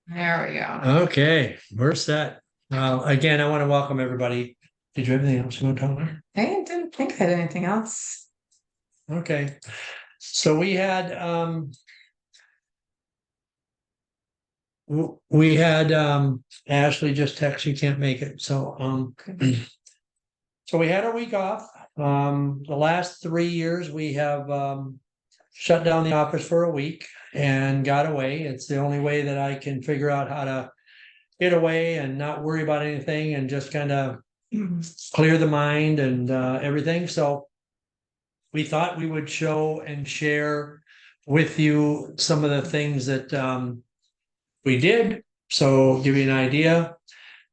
There we go. Okay, we're set. Again, I want to welcome everybody. Did you have anything else you want to talk about? I didn't think I had anything else. Okay, so we had Ashley just text she can't make it. So we had a week off. The last 3 years we have shut down the office for a week and got away. It's the only way that I can figure out how to get away and not worry about anything and just kind of clear the mind and everything. So we thought we would show and share with you some of the things that we did. So give you an idea.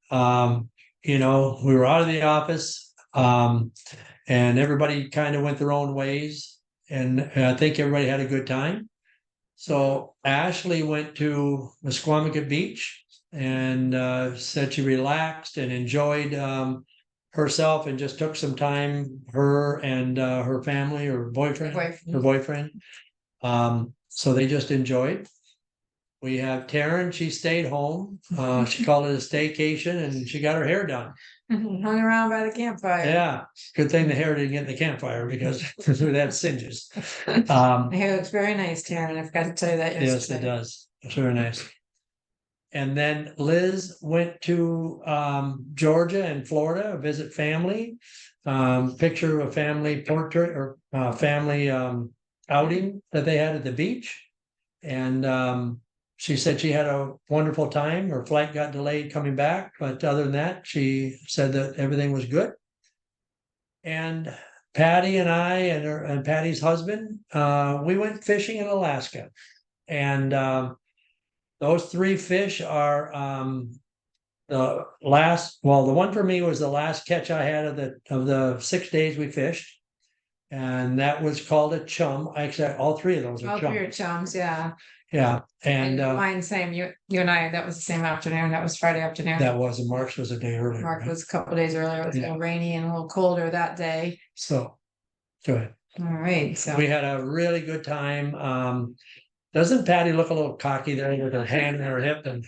Um, we were out of the office and everybody kind of went their own ways. And I think everybody had a good time. So Ashley went to Musquamacut Beach and said she relaxed and enjoyed herself and just took some time, her and her family or her boyfriend. So they just enjoyed. We have Taryn, she stayed home. She called it a staycation and she got her hair done. Hung around by the campfire. Yeah, good thing the hair didn't get in the campfire because that singes. The hair looks very nice, Taryn. I forgot to tell you that Yes, it yesterday. does. It's very nice. And then Liz went to Georgia and Florida, visit family, picture of a family portrait or family outing that they had at the beach. And she said she had a wonderful time. Her flight got delayed coming back, but other than that, she said that everything was good. And Patty and I and Patty's husband, we went fishing in Alaska. And those three fish are the one for me was the last catch I had of the 6 days we fished. And that was called a chum. Actually, all three of those are All chum. three are chums, yeah. Yeah. And mine, same. You and I, that was the same afternoon. That was Friday afternoon. that was, and Mark's was a day earlier. Mark right? was a couple days earlier. It was a little rainy and a little colder that day. So go ahead. All right. So We had a really good time. Doesn't Patty look a little cocky there with her hand in her hip? And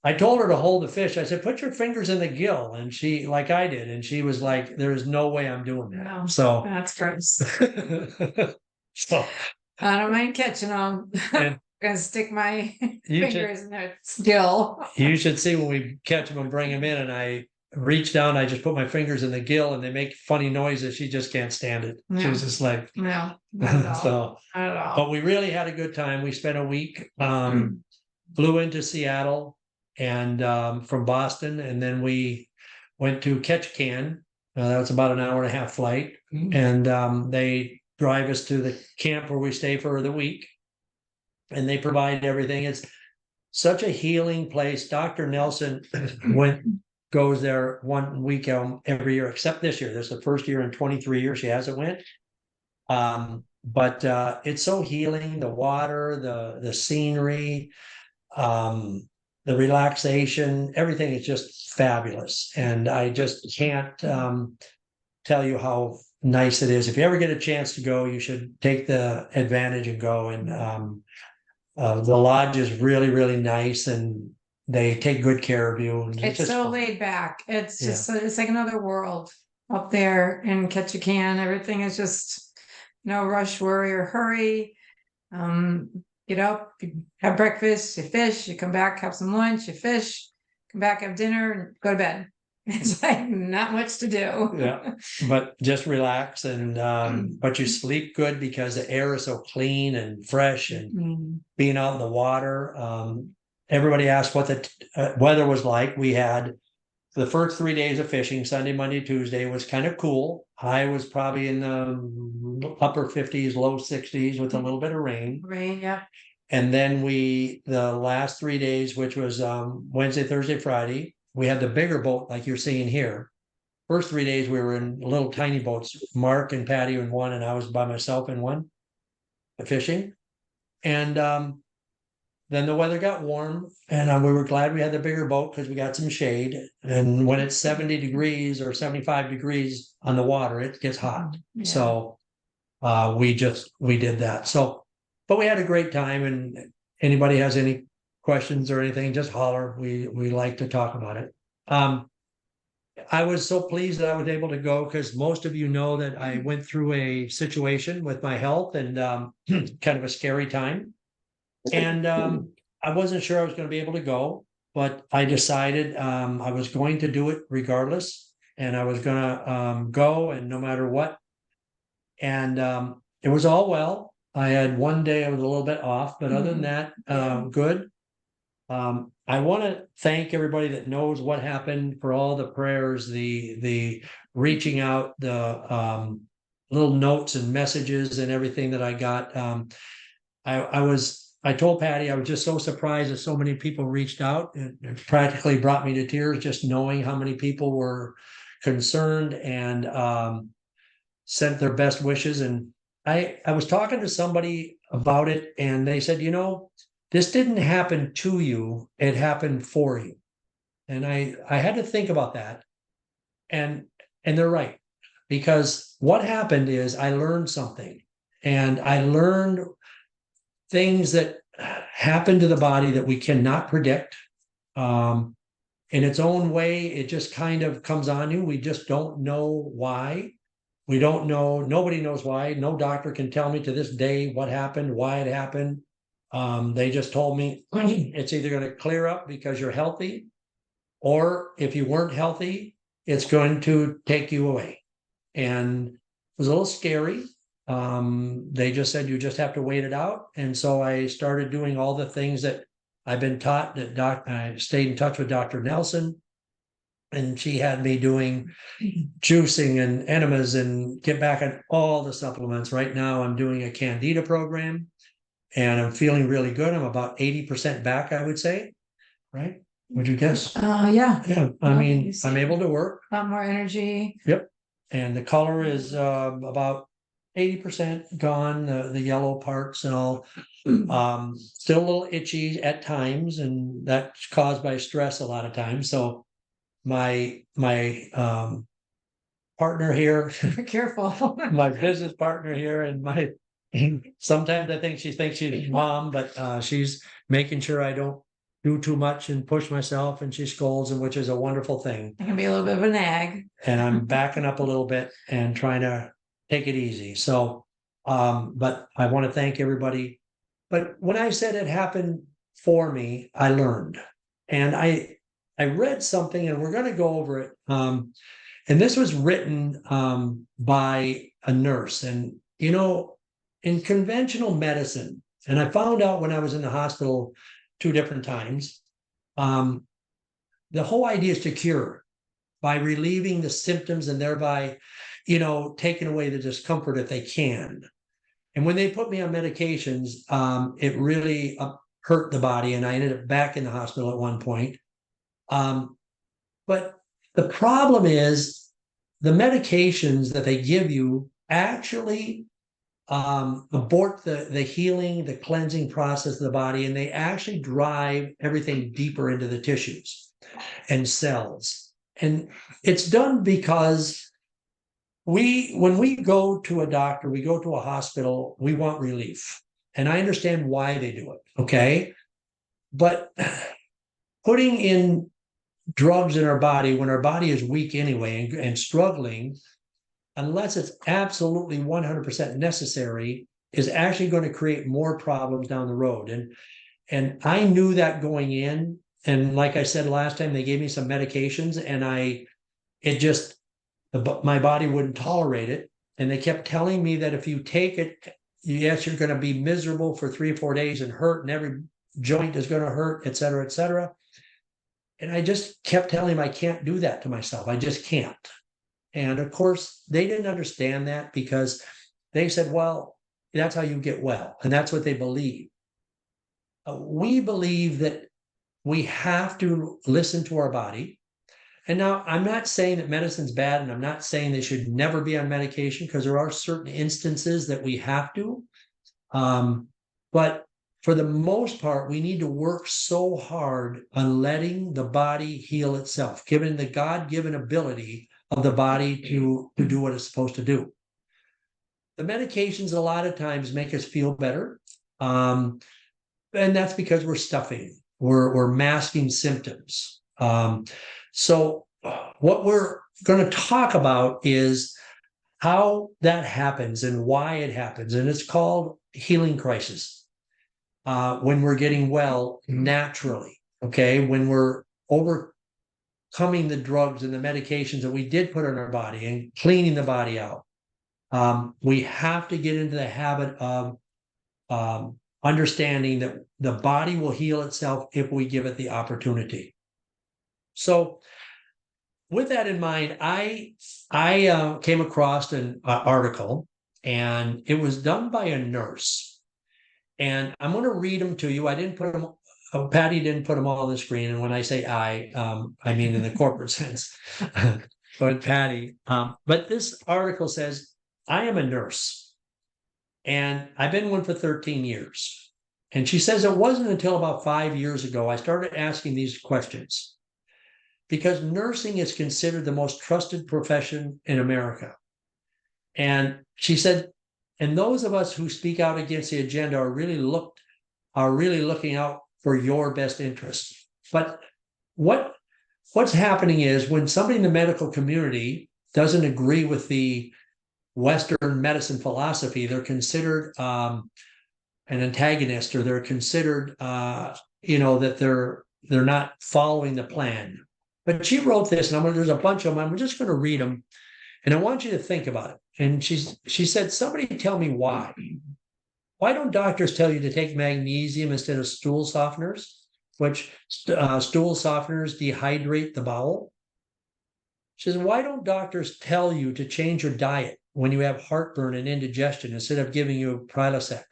I told her to hold the fish. I said, put your fingers in the gill. And she, like I did, and she was like, there is no way I'm doing that. no, So that's gross. so I don't mind catching them. and Gonna stick my you should fingers in their gill. you should see when we catch them and bring them in, and I reach down, I just put my fingers in the gill and they make funny noises. She just can't stand it. She No. was just like, No, not at all. so, Not at all. but we really had a good time. We spent a week, flew into Seattle and from Boston, and then we went to Ketchikan. That was about an hour and a half flight, and they drive us to the camp where we stay for the week, and they provide everything. It's such a healing place. Dr. Nelson goes there 1 week every year, except this year. This is the first year in 23 years she hasn't went. But it's so healing. The water, the scenery, the relaxation, everything is just fabulous. And I just can't tell you how nice it is. If you ever get a chance to go, you should take the advantage and go. And the lodge is really, really nice, and they take good care of you. And It's just so fun. laid back. It's just it's like another world up there in Ketchikan. Everything is just no rush, worry, or hurry. Get up, you have breakfast, you fish, you come back, have some lunch, you fish, come back, have dinner, and go to bed. It's like not much to do. Yeah, but just relax and but you sleep good because the air is so clean and fresh, and being out in the water. Everybody asked what the weather was like. We had the first 3 days of fishing, Sunday, Monday, Tuesday, was kind of cool. High was probably in the upper 50s, low 60s with a little bit of rain. Rain, yeah. And then the last 3 days, which was Wednesday, Thursday, Friday, we had the bigger boat like you're seeing here. First 3 days we were in little tiny boats, Mark and Patty in one, and I was by myself in one, fishing. And then the weather got warm, and we were glad we had the bigger boat because we got some shade. And when it's 70 degrees or 75 degrees on the water, it gets hot. Yeah. So we did that. So, but we had a great time. And anybody has any questions or anything, just holler. We like to talk about it. I was so pleased that I was able to go because most of you know that I went through a situation with my health and kind of a scary time. And I wasn't sure I was going to be able to go, but I decided I was going to do it regardless. And I was going to go, and no matter what. And it was all well. I had one day I was a little bit off, but other than that, good. I want to thank everybody that knows what happened for all the prayers, the reaching out, the little notes and messages and everything that I got. I told Patty I was just so surprised that so many people reached out. It practically brought me to tears just knowing how many people were concerned and sent their best wishes. And I was talking to somebody about it, and they said, this didn't happen to you, it happened for you. And I had to think about that. And they're right. Because what happened is I learned something. And I learned things that happen to the body that we cannot predict. In its own way, it just kind of comes on you. We just don't know why. We don't know. Nobody knows why. No doctor can tell me to this day what happened, why it happened. They just told me it's either going to clear up because you're healthy, or if you weren't healthy, it's going to take you away. And it was a little scary. They just said you just have to wait it out. And so I started doing all the things that I've been taught. I stayed in touch with Dr. Nelson, and she had me doing juicing and enemas and get back on all the supplements. Right now I'm doing a Candida program. And I'm feeling really good. I'm about 80% back, I would say. Right? Would you guess? Yeah. Yeah. I mean, I'm able to work. A lot more energy. Yep. And the color is about 80% gone, the yellow parts and all. Still a little itchy at times, and that's caused by stress a lot of times. So my partner here, Careful. my business partner here, and my sometimes I think she thinks she's mom, but she's making sure I don't do too much and push myself, and she scolds, and which is a wonderful thing. It can be a little bit of a nag. And I'm backing up a little bit and trying to take it easy. So, but I want to thank everybody. But when I said it happened for me, I learned, and I read something, and we're going to go over it. And this was written by a nurse, and in conventional medicine, and I found out when I was in the hospital 2 different times, the whole idea is to cure by relieving the symptoms and thereby, taking away the discomfort if they can. And when they put me on medications, it really hurt the body, and I ended up back in the hospital at one point. But the problem is the medications that they give you actually abort the healing, the cleansing process of the body, and they actually drive everything deeper into the tissues and cells. And it's done because when we go to a doctor, we go to a hospital, we want relief. And I understand why they do it, okay? But putting in drugs in our body when our body is weak anyway and struggling, unless it's absolutely 100% necessary, is actually going to create more problems down the road. And I knew that going in. And like I said last time, they gave me some medications, and my body wouldn't tolerate it. And they kept telling me that if you take it, yes, you're going to be miserable for 3 or 4 days and hurt, and every joint is going to hurt, et cetera, et cetera. And I just kept telling them I can't do that to myself. I just can't. And of course, they didn't understand that, because they said, well, that's how you get well. And that's what they believe. We believe that we have to listen to our body. And now I'm not saying that medicine's bad, and I'm not saying they should never be on medication, because there are certain instances that we have to. But for the most part, we need to work so hard on letting the body heal itself, given the God-given ability of the body to do what it's supposed to do. The medications a lot of times make us feel better. And that's because we're stuffing. we're masking symptoms. So what we're going to talk about is how that happens and why it happens. And it's called healing crisis. When we're getting well naturally, okay, when we're overcoming the drugs and the medications that we did put in our body and cleaning the body out. We have to get into the habit of understanding that the body will heal itself if we give it the opportunity. So with that in mind, I came across an article, and it was done by a nurse. And I'm going to read them to you. I didn't put them. Patty didn't put them all on the screen. And when I say I mean in the corporate sense, but Patty. But this article says, I am a nurse, and I've been one for 13 years. And she says it wasn't until about 5 years ago I started asking these questions, because nursing is considered the most trusted profession in America. And she said, and those of us who speak out against the agenda are really looking out for your best interest. But what's happening is, when somebody in the medical community doesn't agree with the Western medicine philosophy, they're considered an antagonist, or they're considered that they're not following the plan. But she wrote this, and there's a bunch of them. I'm just going to read them, and I want you to think about it. And she said, somebody tell me why. Why don't doctors tell you to take magnesium instead of stool softeners, which stool softeners dehydrate the bowel? She says, why don't doctors tell you to change your diet when you have heartburn and indigestion instead of giving you Prilosec,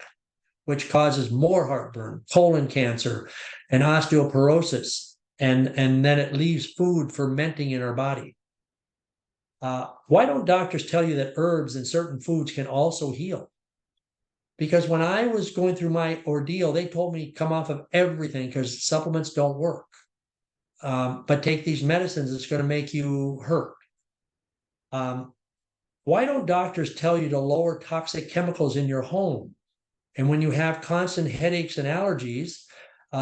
which causes more heartburn, colon cancer, and osteoporosis, and then it leaves food fermenting in our body? Why don't doctors tell you that herbs and certain foods can also heal? Because when I was going through my ordeal, they told me come off of everything because supplements don't work. But take these medicines, it's going to make you hurt. Why don't doctors tell you to lower toxic chemicals in your home? And when you have constant headaches and allergies,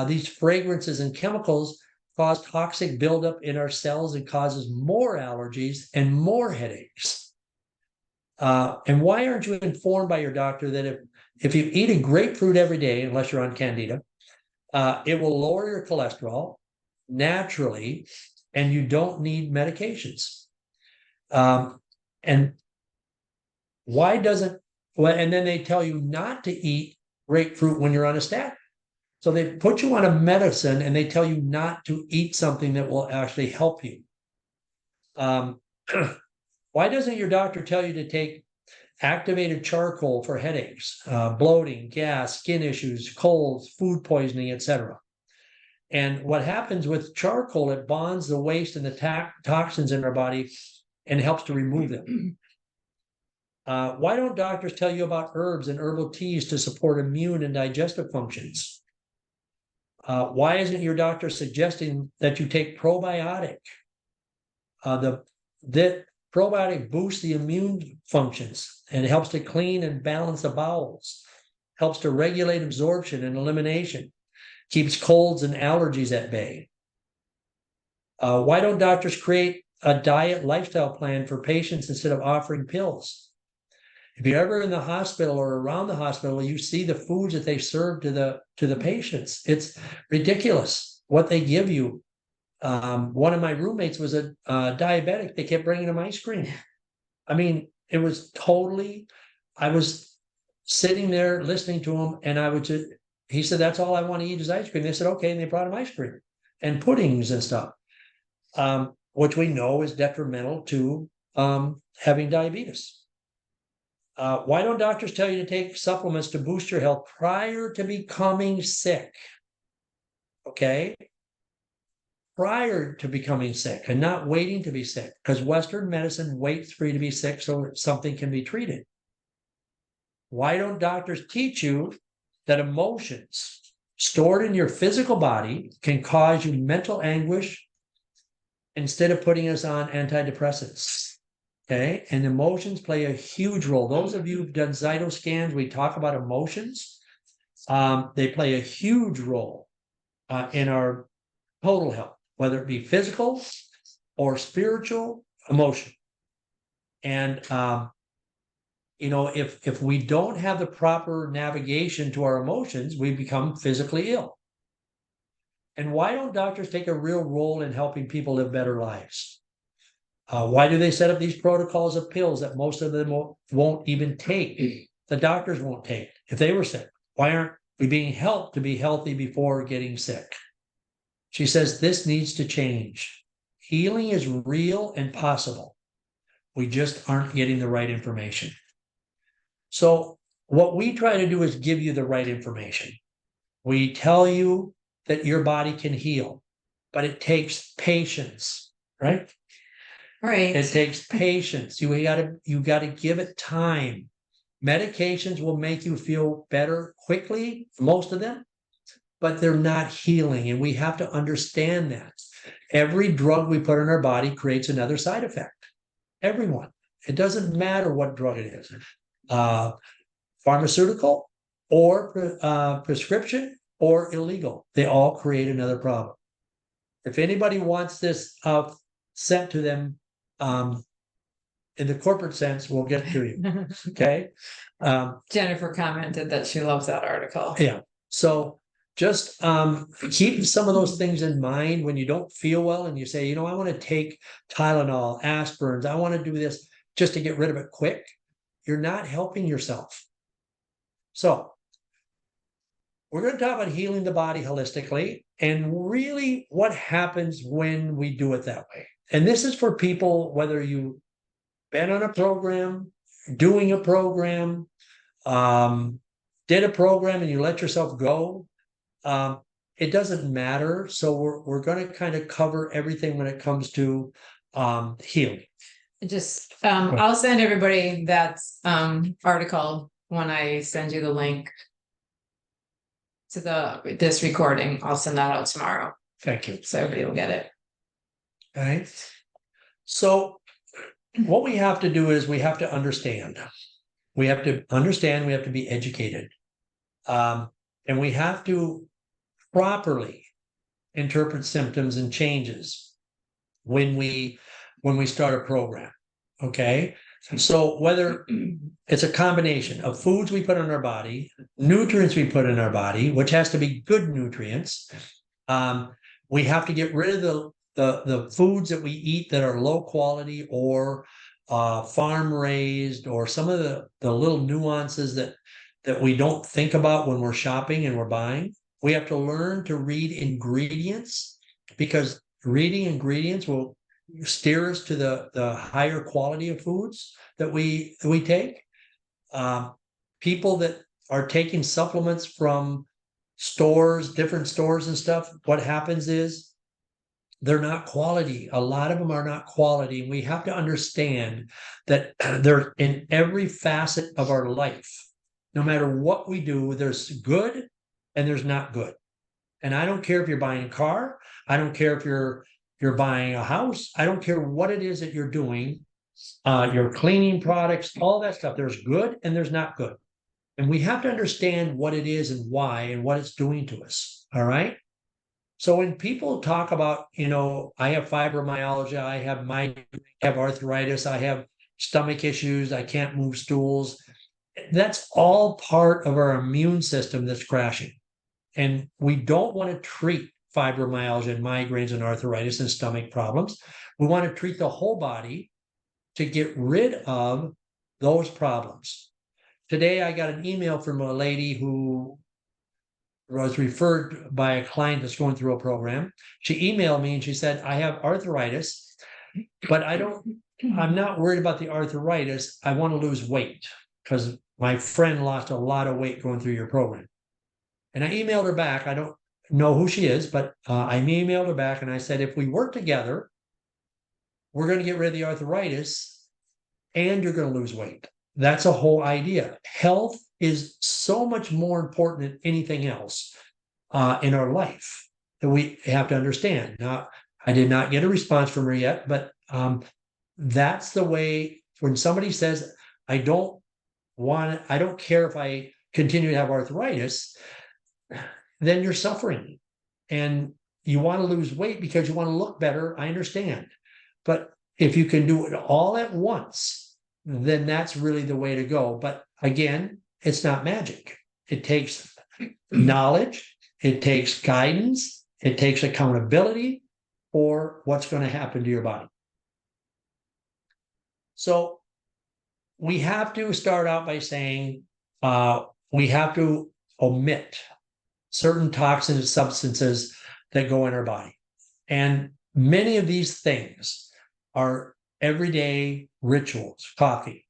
these fragrances and chemicals cause toxic buildup in our cells and causes more allergies and more headaches. And why aren't you informed by your doctor that if you eat a grapefruit every day, unless you're on Candida, it will lower your cholesterol naturally, and you don't need medications? And why doesn't, well, and then they tell you not to eat grapefruit when you're on a statin. So they put you on a medicine and they tell you not to eat something that will actually help you. Why doesn't your doctor tell you to take activated charcoal for headaches, bloating, gas, skin issues, colds, food poisoning, etc.? And what happens with charcoal, it bonds the waste and the toxins in our body and helps to remove them. Why don't doctors tell you about herbs and herbal teas to support immune and digestive functions? Why isn't your doctor suggesting that you take probiotic? That probiotic boosts the immune functions, and it helps to clean and balance the bowels, helps to regulate absorption and elimination, keeps colds and allergies at bay. Why don't doctors create a diet lifestyle plan for patients instead of offering pills? If you're ever in the hospital or around the hospital, you see the foods that they serve to the patients. It's ridiculous what they give you. One of my roommates was a diabetic. They kept bringing him ice cream. I mean, it was totally, I was sitting there listening to him, and he said, that's all I want to eat is ice cream. They said, okay. And they brought him ice cream and puddings and stuff, which we know is detrimental to having diabetes. Why don't doctors tell you to take supplements to boost your health prior to becoming sick? Okay? Prior to becoming sick, and not waiting to be sick, because Western medicine waits for you to be sick so something can be treated. Why don't doctors teach you that emotions stored in your physical body can cause you mental anguish instead of putting us on antidepressants? Okay, and emotions play a huge role. Those of you who've done cytoscans, we talk about emotions. They play a huge role in our total health, whether it be physical or spiritual, emotion. And if we don't have the proper navigation to our emotions, we become physically ill. And why don't doctors take a real role in helping people live better lives? Why do they set up these protocols of pills that most of them won't even take? The doctors won't take if they were sick. Why aren't we being helped to be healthy before getting sick? She says this needs to change. Healing is real and possible. We just aren't getting the right information. So what we try to do is give you the right information. We tell you that your body can heal, but it takes patience, right? Right. It takes patience. You gotta give it time. Medications will make you feel better quickly, most of them, but they're not healing. And we have to understand that. Every drug we put in our body creates another side effect. Everyone. It doesn't matter what drug it is. Pharmaceutical or prescription or illegal. They all create another problem. If anybody wants this sent to them in the corporate sense, we'll get to you. Okay. Jennifer commented that she loves that article. Yeah. So just keep some of those things in mind when you don't feel well and you say, I want to take Tylenol, aspirins, I want to do this just to get rid of it quick. You're not helping yourself. So we're going to talk about healing the body holistically and really what happens when we do it that way. And this is for people, whether you've been on a program, doing a program, did a program and you let yourself go. It doesn't matter. So we're going to kind of cover everything when it comes to healing. I'll send everybody that article when I send you the link to this recording. I'll send that out tomorrow. Thank you. So everybody will get it. All right. So what we have to do is we have to understand. We have to understand, we have to be educated. And we have to properly interpret symptoms and changes when we start a program. Okay. So whether it's a combination of foods we put in our body, nutrients we put in our body, which has to be good nutrients. We have to get rid of the foods that we eat that are low quality or farm raised, or some of the little nuances that we don't think about when we're shopping and we're buying. We have to learn to read ingredients, because reading ingredients will steer us to the higher quality of foods that we take. People that are taking supplements from stores, different stores and stuff, what happens is they're not quality. A lot of them are not quality. And we have to understand that they're in every facet of our life. No matter what we do, there's good and there's not good. And I don't care if you're buying a car. I don't care if you're buying a house. I don't care what it is that you're doing. Your cleaning products, all that stuff. There's good and there's not good. And we have to understand what it is and why and what it's doing to us. All right. So when people talk about, I have fibromyalgia, I have arthritis, I have stomach issues, I can't move stools. That's all part of our immune system that's crashing. And we don't want to treat fibromyalgia and migraines and arthritis and stomach problems. We want to treat the whole body to get rid of those problems. Today, I got an email from a lady who was referred by a client that's going through a program. She emailed me and she said, I have arthritis, but I'm not worried about the arthritis. I want to lose weight because my friend lost a lot of weight going through your program. And I emailed her back. I don't know who she is, but I emailed her back and I said, if we work together, we're going to get rid of the arthritis and you're going to lose weight. That's a whole idea. Health is so much more important than anything else in our life that we have to understand. Now, I did not get a response from her yet, but that's the way. When somebody says, I don't care if I continue to have arthritis, then you're suffering. and you want to lose weight because you want to look better, I understand. But if you can do it all at once, then that's really the way to go. But again, it's not magic. It takes knowledge, it takes guidance, it takes accountability for what's going to happen to your body. So we have to start out by saying we have to omit certain toxins and substances that go in our body. And many of these things are everyday rituals. Coffee,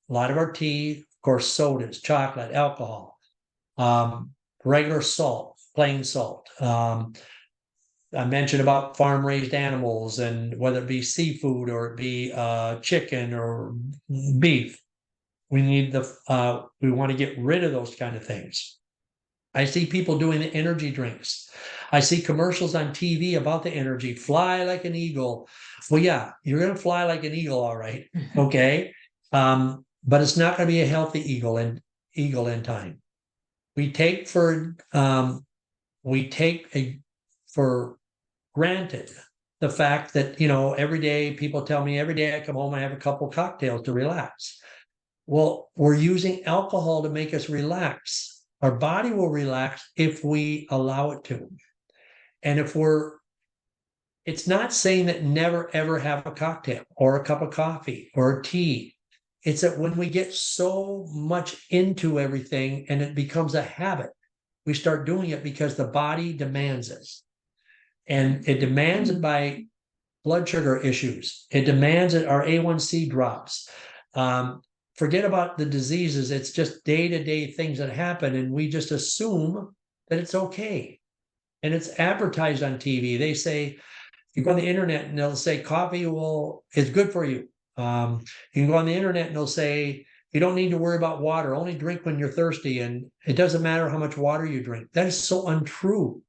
a lot of our tea, of course, sodas, chocolate, alcohol, regular salt, plain salt. I mentioned about farm-raised animals, and whether it be seafood or it be chicken or beef, we want to get rid of those kind of things. I see people doing the energy drinks. I see commercials on TV about the energy, fly like an eagle. Well, yeah, you're going to fly like an eagle, all right, okay, but it's not going to be a healthy eagle in time. We take for granted the fact that, every day people tell me every day I come home, I have a couple cocktails to relax. Well, we're using alcohol to make us relax. Our body will relax if we allow it to. And it's not saying that never ever have a cocktail or a cup of coffee or a tea. It's that when we get so much into everything and it becomes a habit, we start doing it because the body demands it. And it demands it by blood sugar issues. It demands that our A1C drops. Forget about the diseases. It's just day-to-day things that happen, and we just assume that it's okay. And it's advertised on TV. They say, you go on the internet and they'll say coffee is good for you. You can go on the internet and they'll say, you don't need to worry about water. Only drink when you're thirsty. And it doesn't matter how much water you drink. That is so untrue.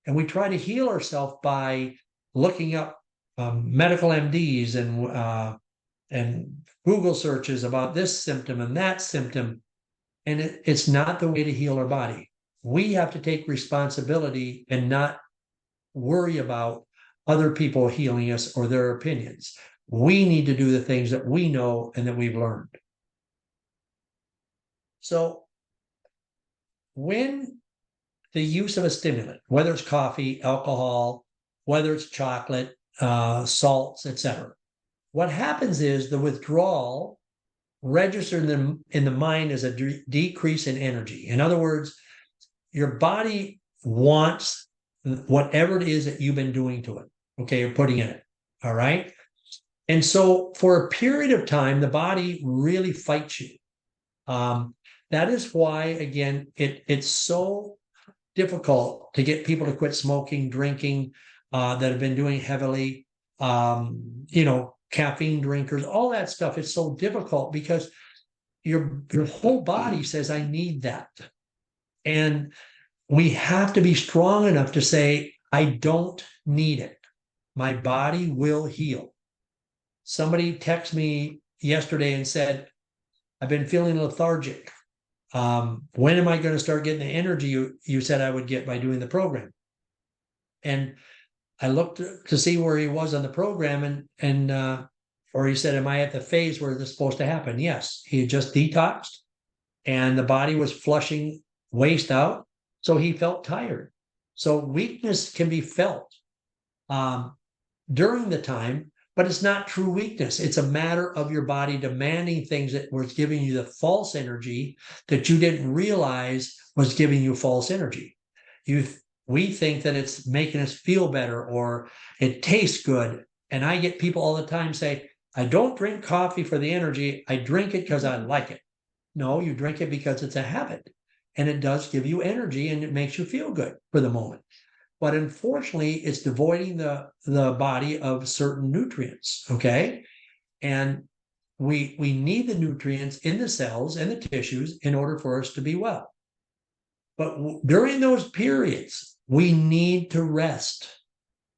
And we try to heal ourselves by looking up medical MDs and Google searches about this symptom and that symptom. And it's not the way to heal our body. We have to take responsibility and not worry about other people healing us or their opinions. We need to do the things that we know and that we've learned. So when the use of a stimulant, whether it's coffee, alcohol, whether it's chocolate, salts, etc., what happens is the withdrawal registers in the mind as a decrease in energy. In other words, your body wants whatever it is that you've been doing to it, okay, you're putting in it, all right? And so for a period of time, the body really fights you. That is why, again, it's so difficult to get people to quit smoking, drinking, that have been doing heavily, caffeine drinkers, all that stuff. It's so difficult because your whole body says, I need that. And we have to be strong enough to say, I don't need it. My body will heal. Somebody texted me yesterday and said, I've been feeling lethargic. When am I going to start getting the energy you said I would get by doing the program? And I looked to see where he was on the program, or he said, am I at the phase where this is supposed to happen? Yes, he had just detoxed and the body was flushing waste out. So he felt tired. So weakness can be felt during the time, but it's not true weakness. It's a matter of your body demanding things that was giving you the false energy that you didn't realize was giving you false energy. We think that it's making us feel better or it tastes good. And I get people all the time say, I don't drink coffee for the energy. I drink it because I like it. No, you drink it because it's a habit. And it does give you energy and it makes you feel good for the moment. But unfortunately, it's devoiding the body of certain nutrients, okay? And we need the nutrients in the cells and the tissues in order for us to be well. But during those periods, we need to rest.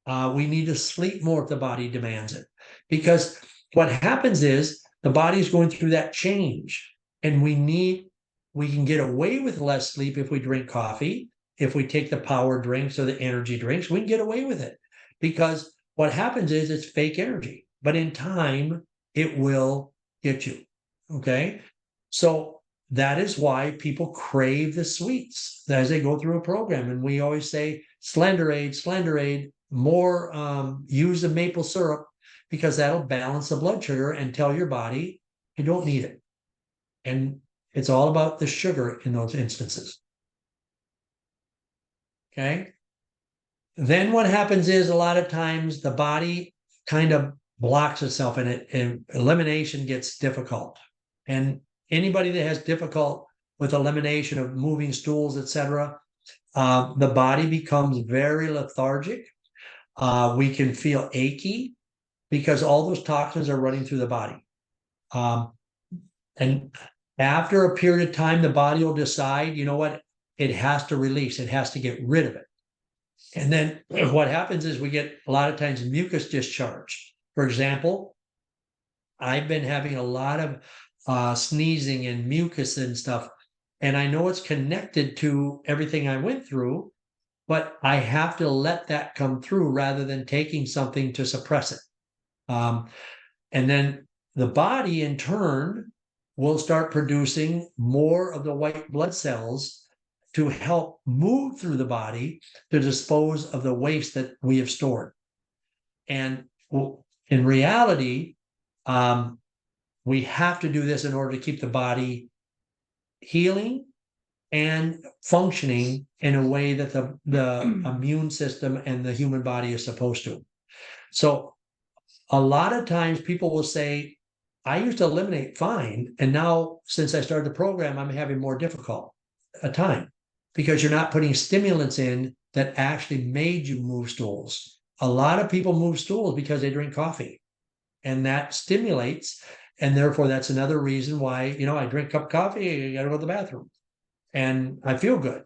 We need to sleep more if the body demands it. Because what happens is the body is going through that change. And we can get away with less sleep if we drink coffee. if we take the power drinks or the energy drinks, we can get away with it, because what happens is it's fake energy, but in time it will get you. Okay. So that is why people crave the sweets as they go through a program. And we always say, Slenderade, more, use the maple syrup, because that'll balance the blood sugar and tell your body you don't need it. And it's all about the sugar in those instances. Okay. Then what happens is a lot of times the body kind of blocks itself in it, and elimination gets difficult. And anybody that has difficult with elimination of moving stools, etc., the body becomes very lethargic. We can feel achy because all those toxins are running through the body. And after a period of time, the body will decide, you know what, it has to release, it has to get rid of it. And then what happens is we get a lot of times mucus discharge. For example, I've been having a lot of sneezing and mucus and stuff, and I know it's connected to everything I went through, but I have to let that come through rather than taking something to suppress it. And then the body in turn will start producing more of the white blood cells to help move through the body to dispose of the waste that we have stored. And in reality, we have to do this in order to keep the body healing and functioning in a way that the immune system and the human body is supposed to. So a lot of times people will say, I used to eliminate fine, and now since I started the program, I'm having more difficult a time, because you're not putting stimulants in that actually made you move stools. A lot of people move stools because they drink coffee, and that stimulates, and therefore that's another reason why, I drink a cup of coffee, I got to go to the bathroom, and I feel good.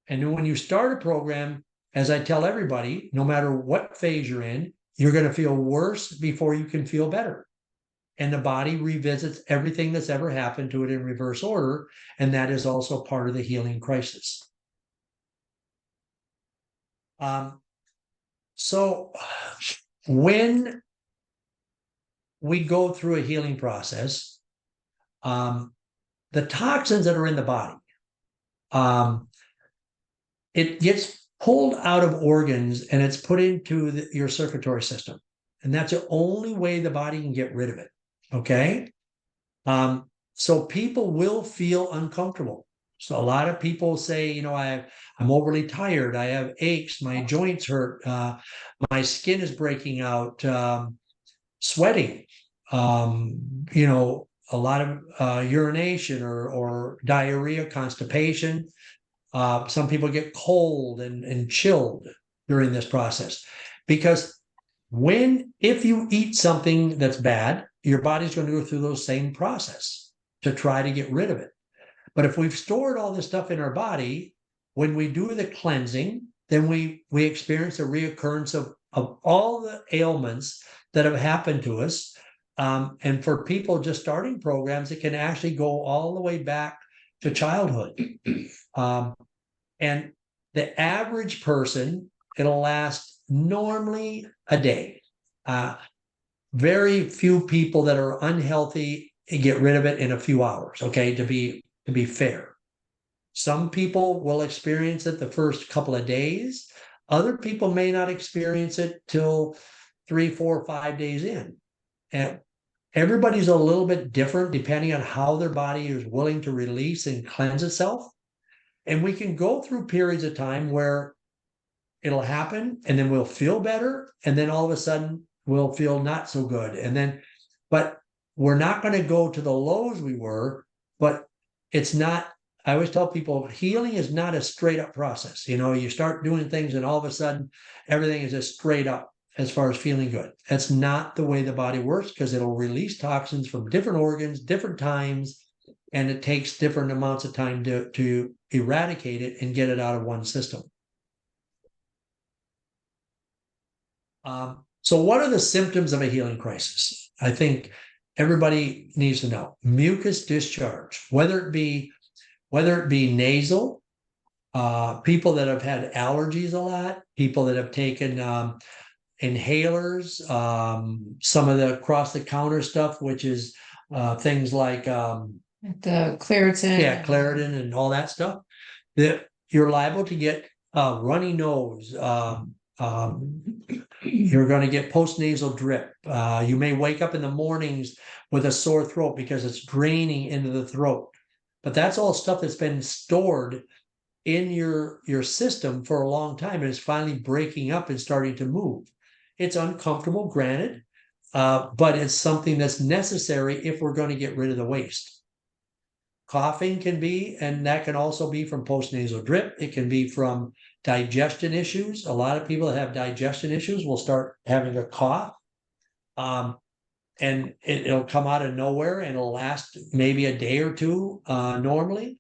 And then when you start a program, as I tell everybody, no matter what phase you're in, you're going to feel worse before you can feel better. And the body revisits everything that's ever happened to it in reverse order. And that is also part of the healing crisis. So when we go through a healing process, the toxins that are in the body, it gets pulled out of organs and it's put into your circulatory system. And that's the only way the body can get rid of it. Okay. So people will feel uncomfortable. So a lot of people say, I'm overly tired. I have aches. My joints hurt. My skin is breaking out, sweating, a lot of urination or diarrhea, constipation. Some people get cold and chilled during this process, because if you eat something that's bad, your body's going to go through those same process to try to get rid of it. But if we've stored all this stuff in our body, when we do the cleansing, then we experience a reoccurrence of all the ailments that have happened to us. And for people just starting programs, it can actually go all the way back to childhood. And the average person, it'll last normally a day. Very few people that are unhealthy get rid of it in a few hours, okay, to be fair. Some people will experience it the first couple of days. Other people may not experience it till 3, 4, 5 days in. And everybody's a little bit different depending on how their body is willing to release and cleanse itself. And we can go through periods of time where it'll happen and then we'll feel better. And then all of a sudden we'll feel not so good. But we're not going to go to the lows we were, but it's not, I always tell people, healing is not a straight up process. You start doing things and all of a sudden everything is just straight up as far as feeling good. That's not the way the body works, because it'll release toxins from different organs, different times, and it takes different amounts of time to eradicate it and get it out of one system. So what are the symptoms of a healing crisis? I think everybody needs to know. Mucus discharge, whether it be nasal, people that have had allergies a lot, people that have taken inhalers, some of the across the counter stuff, which is things like The Claritin. yeah, Claritin and all that stuff, that you're liable to get a runny nose. You're going to get postnasal drip. You may wake up in the mornings with a sore throat because it's draining into the throat. But that's all stuff that's been stored in your system for a long time, and it's finally breaking up and starting to move. It's uncomfortable, granted, but it's something that's necessary if we're going to get rid of the waste. Coughing can be, and that can also be from postnasal drip. It can be from digestion issues. A lot of people that have digestion issues will start having a cough. And it'll come out of nowhere and it'll last maybe a day or two normally,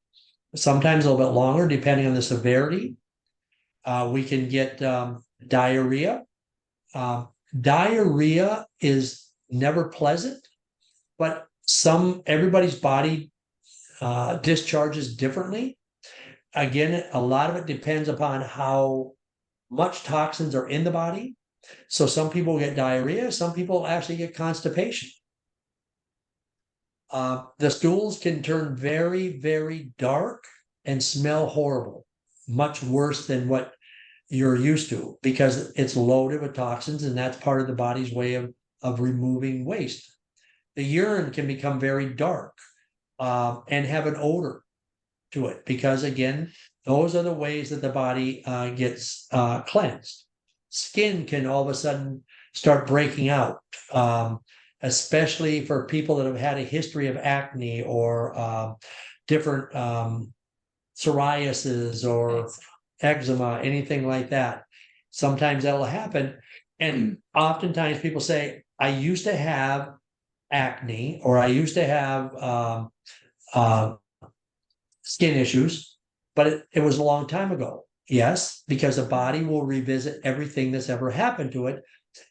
sometimes a little bit longer, depending on the severity. We can get diarrhea. Diarrhea is never pleasant, but everybody's body discharges differently. Again, a lot of it depends upon how much toxins are in the body. So some people get diarrhea, some people actually get constipation. The stools can turn very, very dark and smell horrible, much worse than what you're used to, because it's loaded with toxins, and that's part of the body's way of removing waste. The urine can become very dark and have an odor to it, because again, those are the ways that the body gets cleansed. Skin can all of a sudden start breaking out, especially for people that have had a history of acne or different psoriasis or eczema, anything like that. Sometimes that'll happen. And oftentimes people say, I used to have acne, or I used to have skin issues, but it was a long time ago. Yes, because the body will revisit everything that's ever happened to it.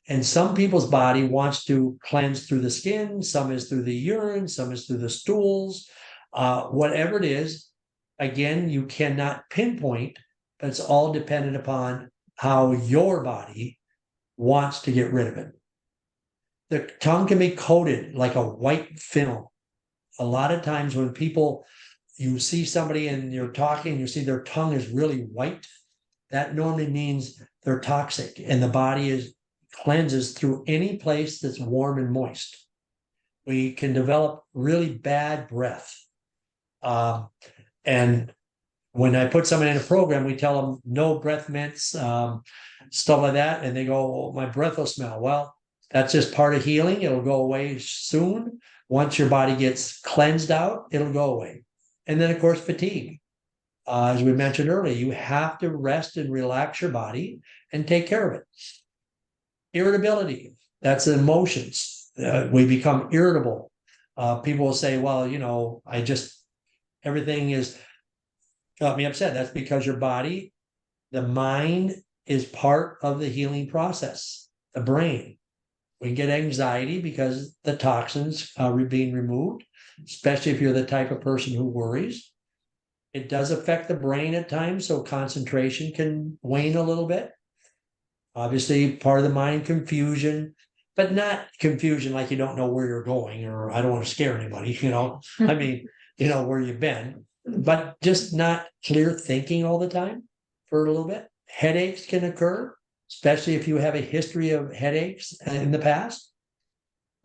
And some people's body wants to cleanse through the skin, some is through the urine, some is through the stools, whatever it is. Again, you cannot pinpoint, but it's all dependent upon how your body wants to get rid of it. The tongue can be coated like a white film. A lot of times when you see somebody and you're talking, you see their tongue is really white, that normally means they're toxic, and the body cleanses through any place that's warm and moist. We can develop really bad breath. And when I put somebody in a program, we tell them no breath mints, stuff like that. And they go, well, my breath will smell. Well, that's just part of healing. It'll go away soon. Once your body gets cleansed out, it'll go away. And then, of course, fatigue. As we mentioned earlier, you have to rest and relax your body and take care of it. Irritability, that's emotions. We become irritable. People will say, well, everything is got me upset. That's because your body, the mind is part of the healing process, the brain. We get anxiety because the toxins are being removed, especially if you're the type of person who worries. It does affect the brain at times, so concentration can wane a little bit. Obviously, part of the mind, confusion, but not confusion like you don't know where you're going, or I don't want to scare anybody, I mean, where you've been, but just not clear thinking all the time for a little bit. Headaches can occur, especially if you have a history of headaches in the past.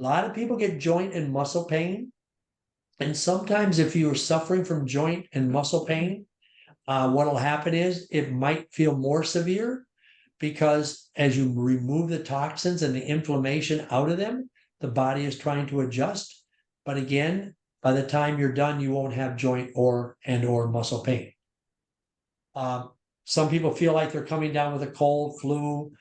A lot of people get joint and muscle pain. And sometimes if you're suffering from joint and muscle pain, what will happen is it might feel more severe, because as you remove the toxins and the inflammation out of them, the body is trying to adjust. But again, by the time you're done, you won't have joint or muscle pain. Some people feel like they're coming down with a cold, flu.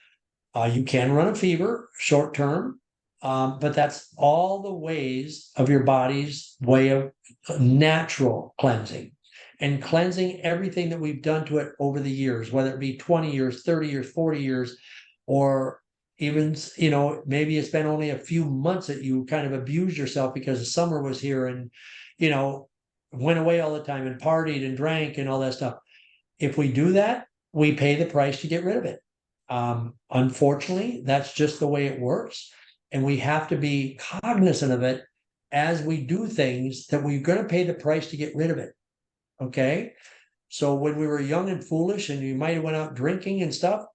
You can run a fever short term, but that's all the ways of your body's way of natural cleansing, and cleansing everything that we've done to it over the years, whether it be 20 years, 30 years, 40 years, or even, maybe it's been only a few months that you kind of abused yourself because the summer was here and, went away all the time and partied and drank and all that stuff. if we do that, we pay the price to get rid of it. Unfortunately, that's just the way it works. And we have to be cognizant of it as we do things, that we're going to pay the price to get rid of it. Okay. So when we were young and foolish and you might have went out drinking and stuff,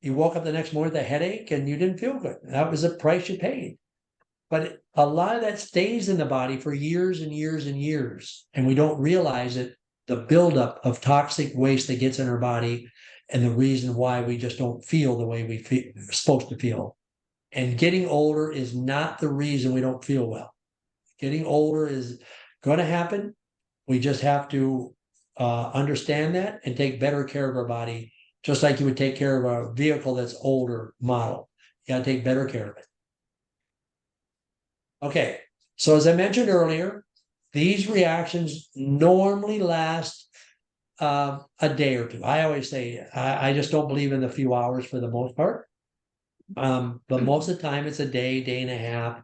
you woke up the next morning with a headache and you didn't feel good. That was the price you paid. But a lot of that stays in the body for years and years and years. And we don't realize it, the buildup of toxic waste that gets in our body, and the reason why we just don't feel the way we're supposed to feel. And getting older is not the reason we don't feel well. Getting older is going to happen. We just have to understand that and take better care of our body, just like you would take care of a vehicle that's older model. You got to take better care of it. Okay, so as I mentioned earlier, these reactions normally last a day or two. I always say I just don't believe in the few hours for the most part. But most of the time it's a day, day and a half.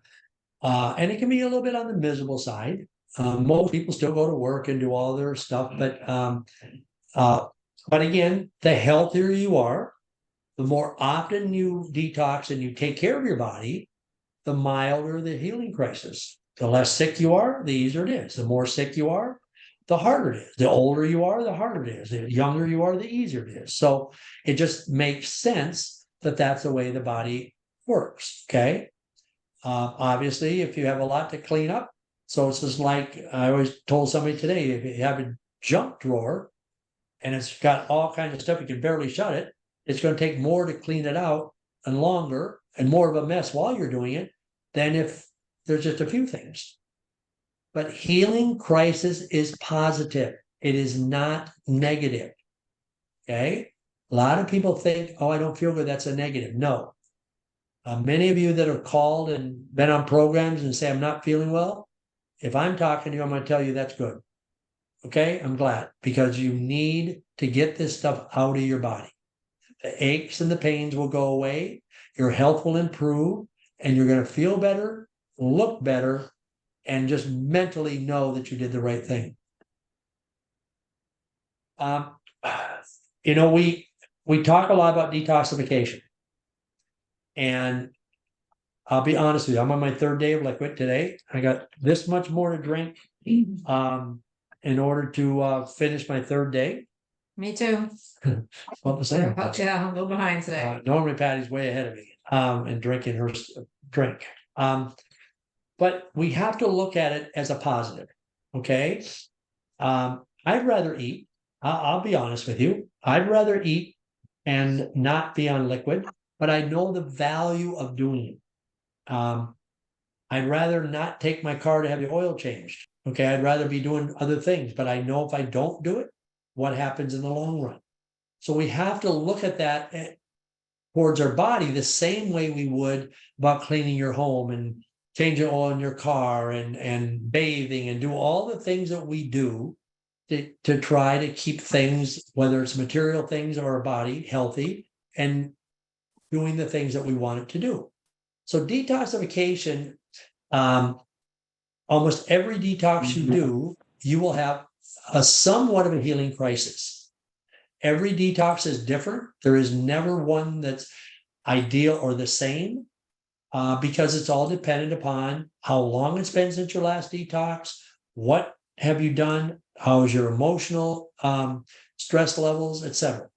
And it can be a little bit on the miserable side. Most people still go to work and do all their stuff, but again, the healthier you are, the more often you detox and you take care of your body, the milder the healing crisis. The less sick you are, the easier it is. The more sick you are, the harder it is. The older you are, the harder it is. The younger you are, the easier it is. So it just makes sense that that's the way the body works. Okay. Obviously, if you have a lot to clean up, so it's just like I always told somebody today, if you have a junk drawer and it's got all kinds of stuff, you can barely shut it, it's going to take more to clean it out and longer and more of a mess while you're doing it than if there's just a few things. But healing crisis is positive. It is not negative. Okay. A lot of people think, oh, I don't feel good. That's a negative. No. Many of you that have called and been on programs and say, I'm not feeling well. If I'm talking to you, I'm going to tell you that's good. Okay. I'm glad, because you need to get this stuff out of your body. The aches and the pains will go away. Your health will improve and you're going to feel better, look better, and just mentally know that you did the right thing. We talk a lot about detoxification. And I'll be honest with you, I'm on my third day of liquid today. I got this much more to drink in order to finish my third day. Me too. Well, the same. Yeah, I'm a little behind today. Normally Patty's way ahead of me in drinking her drink. But we have to look at it as a positive. Okay. I'd rather eat. I'll be honest with you. I'd rather eat and not be on liquid, but I know the value of doing it. I'd rather not take my car to have the oil changed. Okay. I'd rather be doing other things, but I know if I don't do it, what happens in the long run. So we have to look at that towards our body the same way we would about cleaning your home and changing oil in your car and bathing and do all the things that we do to try to keep things, whether it's material things or our body, healthy and doing the things that we want it to do. So detoxification, almost every detox you do, you will have a somewhat of a healing crisis. Every detox is different. There is never one that's ideal or the same, because it's all dependent upon how long it's been since your last detox, what have you done, how is your emotional stress levels, etc.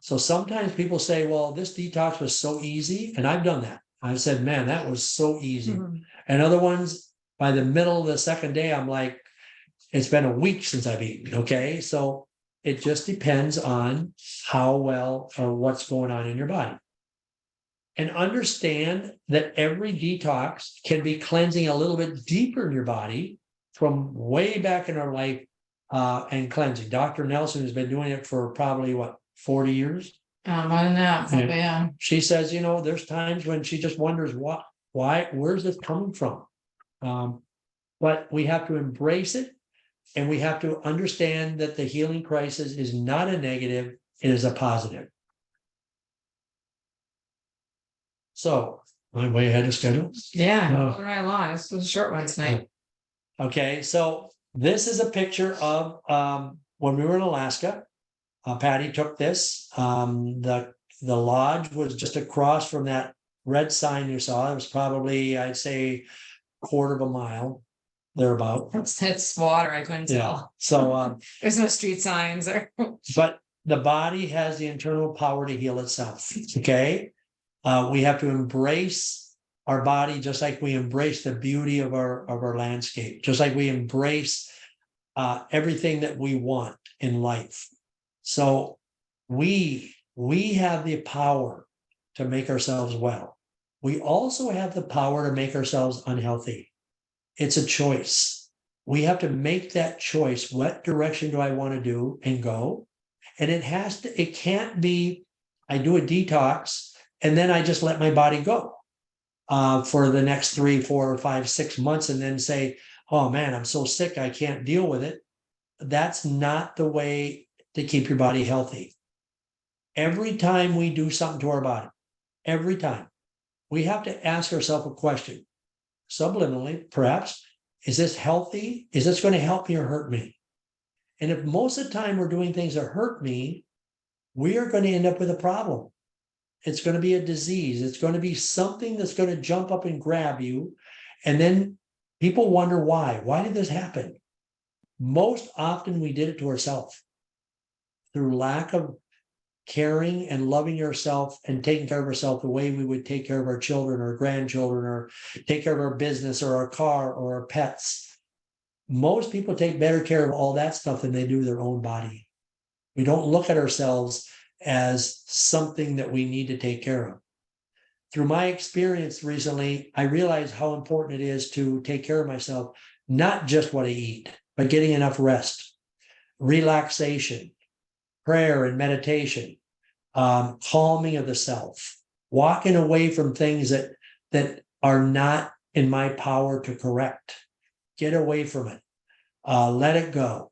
So sometimes people say, well, this detox was so easy, and I've done that. I've said, man, that was so easy. And other ones, by the middle of the second day, I'm like, it's been a week since I've eaten. Okay. So it just depends on how well or what's going on in your body. And understand that every detox can be cleansing a little bit deeper in your body from way back in our life and cleansing. Dr. Nelson has been doing it for probably 40 years? I don't know. Yeah. She says, there's times when she just wonders why, where's this coming from? But we have to embrace it. And we have to understand that the healing crisis is not a negative, it is a positive. So, I'm way ahead of schedule. Yeah, right along. This was a short one tonight. Okay, so this is a picture of when we were in Alaska. Patty took this. The lodge was just across from that red sign you saw. It was probably, I'd say, quarter of a mile thereabout. It's water, I couldn't Yeah. tell. So, There's no street signs or. but the body has the internal power to heal itself. Okay. We have to embrace our body just like we embrace the beauty of our landscape, just like we embrace everything that we want in life. So we have the power to make ourselves well. We also have the power to make ourselves unhealthy. It's a choice. We have to make that choice. What direction do I want to do and go? And it can't be, I do a detox and then I just let my body go for the next 3, 4, 5, 6 months and then say, oh man, I'm so sick, I can't deal with it. That's not the way to keep your body healthy. Every time we do something to our body, every time, we have to ask ourselves a question, subliminally, perhaps, is this healthy? Is this going to help me or hurt me? And if most of the time we're doing things that hurt me, we are going to end up with a problem. It's going to be a disease. It's going to be something that's going to jump up and grab you. And then people wonder why. Why did this happen? Most often we did it to ourselves through lack of caring and loving yourself and taking care of ourselves the way we would take care of our children or grandchildren or take care of our business or our car or our pets. Most people take better care of all that stuff than they do their own body. We don't look at ourselves as something that we need to take care of. Through my experience recently, I realized how important it is to take care of myself, not just what I eat, but getting enough rest, relaxation, prayer and meditation, calming of the self, walking away from things that are not in my power to correct. Get away from it. Let it go.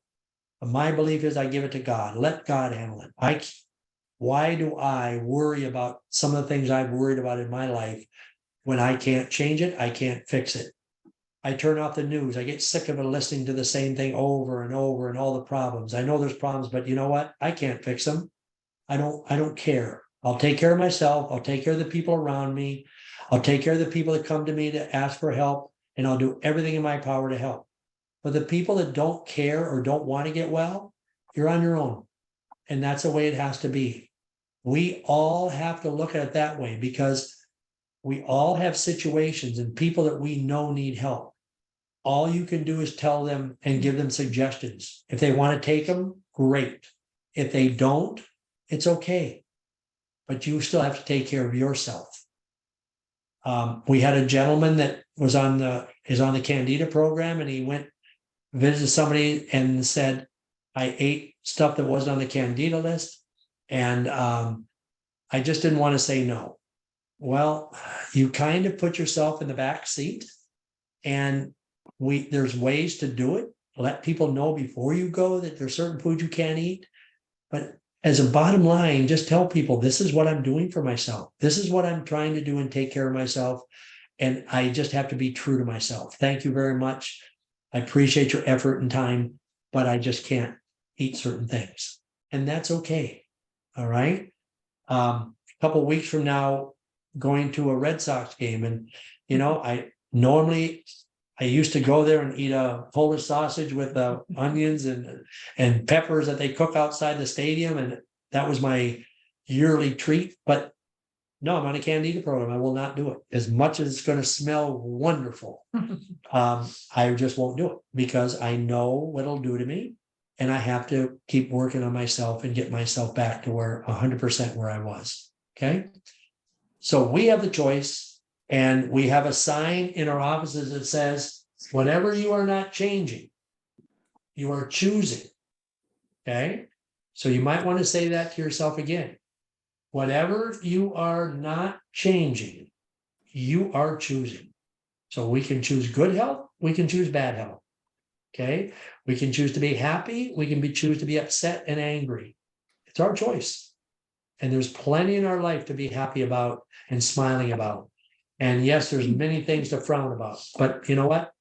My belief is I give it to God. Let God handle it. Why do I worry about some of the things I've worried about in my life when I can't change it? I can't fix it. I turn off the news. I get sick of it listening to the same thing over and over and all the problems. I know there's problems, but you know what? I can't fix them. I don't care. I'll take care of myself. I'll take care of the people around me. I'll take care of the people that come to me to ask for help, and I'll do everything in my power to help. But the people that don't care or don't want to get well, you're on your own. And that's the way it has to be. We all have to look at it that way because we all have situations and people that we know need help. All you can do is tell them and give them suggestions. If they want to take them, great. If they don't, it's okay. But you still have to take care of yourself. We had a gentleman that is on the Candida program, and he went visited somebody and said, I ate stuff that wasn't on the Candida list. And I just didn't want to say no. Well, you kind of put yourself in the back seat, and there's ways to do it. Let people know before you go that there's certain foods you can't eat. But as a bottom line, just tell people, this is what I'm doing for myself. This is what I'm trying to do and take care of myself. And I just have to be true to myself. Thank you very much. I appreciate your effort and time, but I just can't eat certain things. And that's okay. All right. A couple of weeks from now, going to a Red Sox game. And, I used to go there and eat a Polish sausage with onions and peppers that they cook outside the stadium. And that was my yearly treat. But no, I'm on a Candida program. I will not do it. As much as it's going to smell wonderful, I just won't do it because I know what it'll do to me. And I have to keep working on myself and get myself back to 100% where I was. Okay. So we have the choice, and we have a sign in our offices that says, whatever you are not changing, you are choosing. Okay. So you might want to say that to yourself again. Whatever you are not changing, you are choosing. So we can choose good health. We can choose bad health. Okay. We can choose to be happy. We can choose to be upset and angry. It's our choice. And there's plenty in our life to be happy about and smiling about. And yes, there's many things to frown about, but you know what?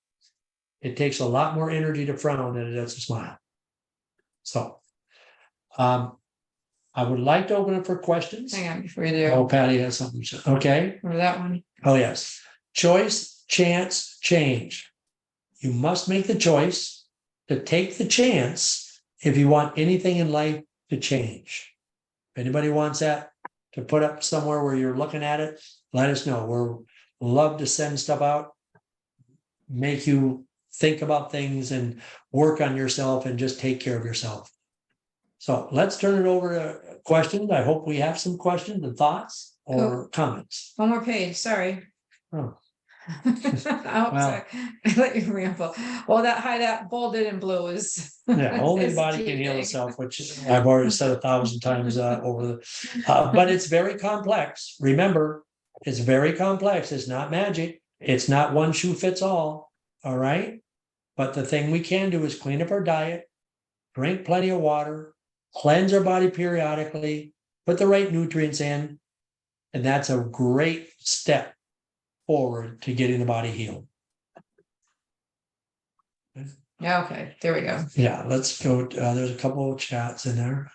It takes a lot more energy to frown than it does to smile. So, I would like to open it for questions. Hang on before you do. Oh, Patty has something. Okay. Remember that one? Oh, yes. Choice, chance, change. You must make the choice to take the chance if you want anything in life to change. If anybody wants that to put up somewhere where you're looking at it, let us know. We're love to send stuff out, make you think about things and work on yourself and just take care of yourself. So let's turn it over to questions. I hope we have some questions and thoughts or comments. One more page, sorry. Oh. Sorry. I let you ramble. Well, that bolded in blue is. Yeah, only the is body can heal keeping. itself, which I've already said 1,000 times but it's very complex. Remember, it's very complex. It's not magic. It's not one shoe fits all. All right. But the thing we can do is clean up our diet, drink plenty of water, cleanse our body periodically, put the right nutrients in. And that's a great step forward to getting the body healed. Yeah, okay, there we go. Yeah, let's go. There's a couple of chats in there.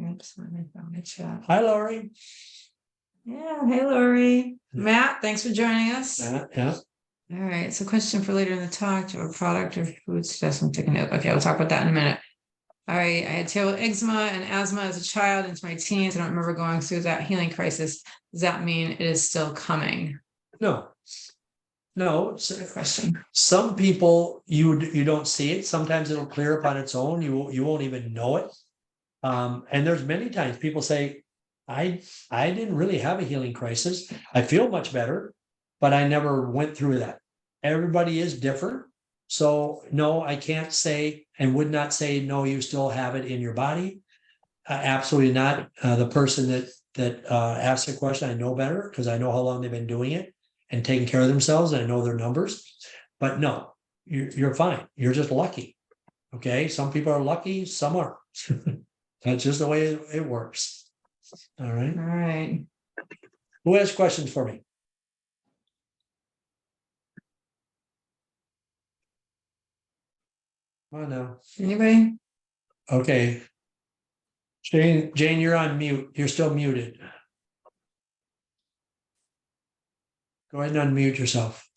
Oops, let me find the chat. Hi, Laurie. Yeah, hey, Lori. Matt, thanks for joining us. Yeah. All right, so question for later in the talk, to a product or food suggestion, take a note. Okay, we'll talk about that in a minute. All right, I had terrible eczema and asthma as a child into my teens. I don't remember going through that healing crisis. Does that mean it is still coming? No, it's Good question. some people you don't see it. Sometimes it'll clear up on its own. You won't even know it. And there's many times people say, I didn't really have a healing crisis. I feel much better, but I never went through that. Everybody is different. So no, I can't say and would not say, no, you still have it in your body. Absolutely not. The person that asked the question, I know better because I know how long they've been doing it and taking care of themselves, and I know their numbers. But no, you're fine. You're just lucky. Okay. Some people are lucky, some aren't. That's just the way it works. All right. All right. Who has questions for me? Oh, no. Anybody? Okay. Jane, you're on mute. You're still muted. Go ahead and unmute yourself.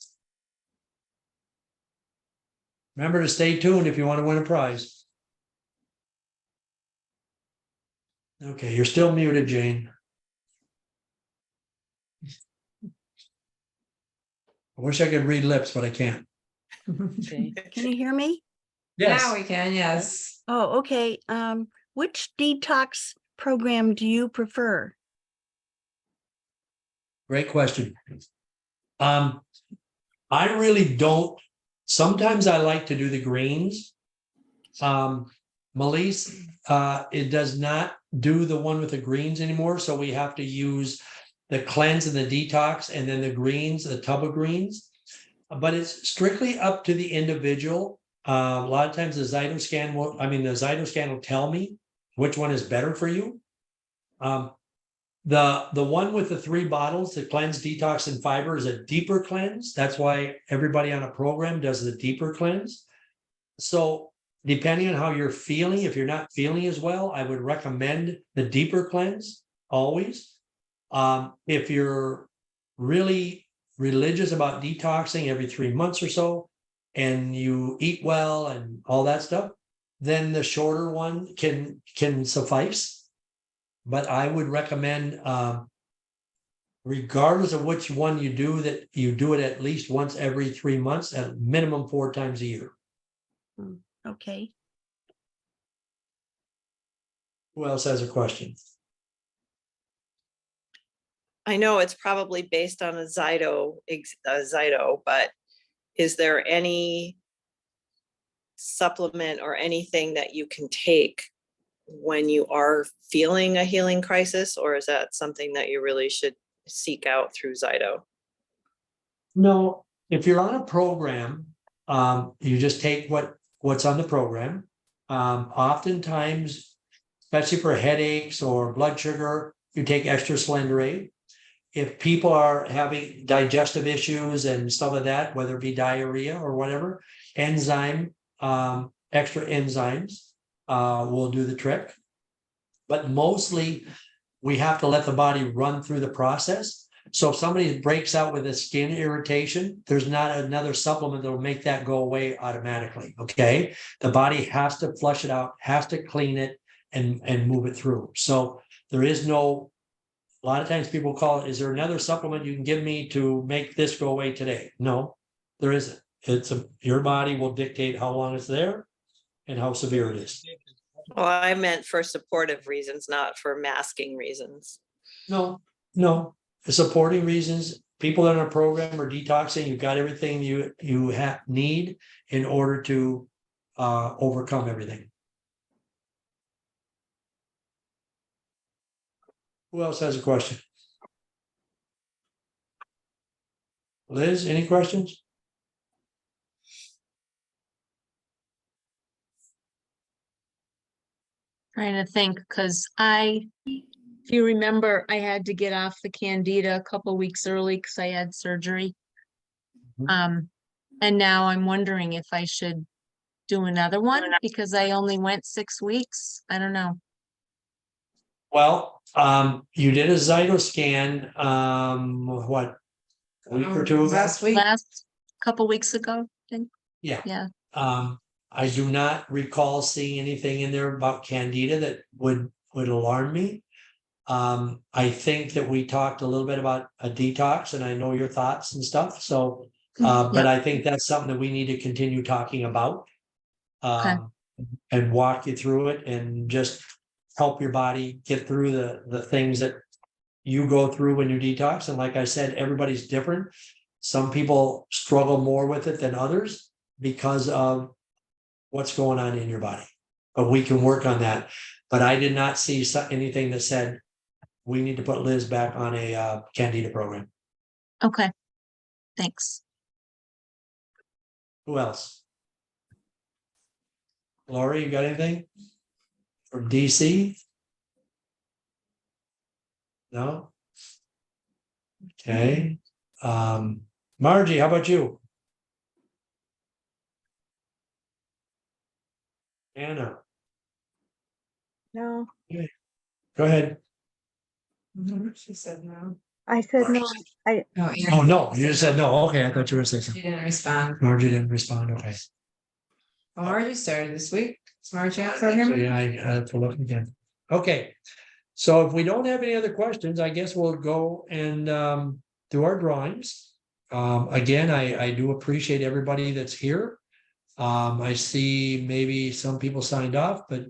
Remember to stay tuned if you want to win a prize. Okay, you're still muted, Jane. I wish I could read lips, but I can't. Okay. Can you hear me? Yes. Now we can, yes. Oh, okay. Which detox program do you prefer? Great question. I really don't. Sometimes I like to do the greens. Melise, it does not do the one with the greens anymore. So we have to use the cleanse and the detox and then the greens, the tub of greens. But it's strictly up to the individual. A lot of times the Zytoscan will tell me which one is better for you. The one with the 3 bottles, the cleanse, detox, and fiber, is a deeper cleanse. That's why everybody on a program does the deeper cleanse. So depending on how you're feeling, if you're not feeling as well, I would recommend the deeper cleanse always. If you're really religious about detoxing every 3 months or so, and you eat well and all that stuff, then the shorter one can suffice. But I would recommend, regardless of which one you do, that you do it at least once every 3 months, at minimum 4 times a year. Okay. Who else has a question? I know it's probably based on a Zyto, but is there any supplement or anything that you can take when you are feeling a healing crisis, or is that something that you really should seek out through Zyto? No, if you're on a program, you just take what's on the program. Oftentimes, especially for headaches or blood sugar, you take extra Slenderate. If people are having digestive issues and stuff like that, whether it be diarrhea or whatever, extra enzymes will do the trick. But mostly, we have to let the body run through the process. So if somebody breaks out with a skin irritation, there's not another supplement that will make that go away automatically, okay? The body has to flush it out, has to clean it and move it through. So there is no, a lot of times people call it, is there another supplement you can give me to make this go away today? No, there isn't. Your body will dictate how long it's there and how severe it is. Well, I meant for supportive reasons, not for masking reasons. No, the supporting reasons, people that are in a program or detoxing, you've got everything you need in order to overcome everything. Who else has a question? Liz, any questions? Trying to think, because if you remember, I had to get off the Candida a couple weeks early because I had surgery. Mhm. And now I'm wondering if I should do another one because I only went 6 weeks. I don't know. Well, you did a Zytoscan, what, a week or two ago? Last week. Last couple weeks ago, I think. Yeah. Yeah. I do not recall seeing anything in there about Candida that would alarm me. I think that we talked a little bit about a detox, and I know your thoughts and stuff, so but Yeah. I think that's something that we need to continue talking about. Okay. And walk you through it and just help your body get through the things that you go through when you detox. And like I said, everybody's different. Some people struggle more with it than others because of what's going on in your body. But we can work on that. But I did not see anything that said we need to put Liz back on a Candida program. Okay. Thanks. Who else? Lori, you got anything from DC? No? Okay. Margie, how about you? Anna, No, go ahead. She said no. I said no. Oh, Oh, no, you just said no. Okay, I thought you were saying She something. didn't respond. Margie didn't respond. Okay. Well, Margie started this week. Is Margie out So program? yeah, I have to look again. Okay. So if we don't have any other questions, I guess we'll go and do our drawings. Again, I do appreciate everybody that's here. I see maybe some people signed off, but